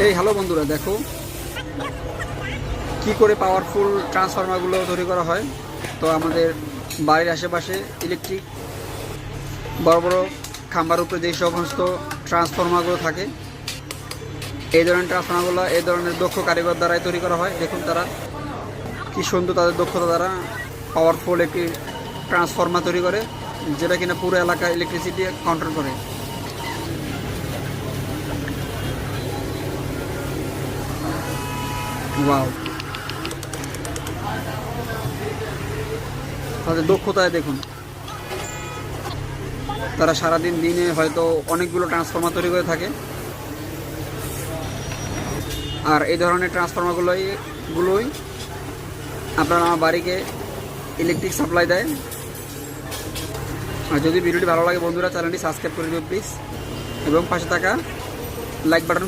এই হ্যালো বন্ধুরা, দেখো কি করে পাওয়ারফুল ট্রান্সফরমারগুলো তৈরি করা হয়। তো আমাদের বাড়ির আশেপাশে ইলেকট্রিক বড় বড় খাম্বার উপরে যে সমস্ত ট্রান্সফরমারগুলো থাকে, এই ধরনের ট্রান্সফরমারগুলো এই ধরনের দক্ষ কারিগর দ্বারাই তৈরি করা হয়। দেখুন তারা কি সুন্দর তাদের দক্ষতা দ্বারা পাওয়ারফুল একটি ট্রান্সফরমার তৈরি করে, যেটা কিনা পুরো এলাকা ইলেকট্রিসিটি কন্ট্রোল করে। ওয়াও, তাদের দক্ষতায় দেখুন। তারা সারাদিন দিনে হয়তো অনেকগুলো ট্রান্সফরমার তৈরি করে থাকে, আর এই ধরনের ট্রান্সফরমারগুলোই আপনার আমার বাড়িকে ইলেকট্রিক সাপ্লাই দেয়। আর যদি ভিডিওটি ভালো লাগে বন্ধুরা, চ্যানেলটি সাবস্ক্রাইব করে দিও প্লিজ, এবং পাশে থাকা লাইক বাটন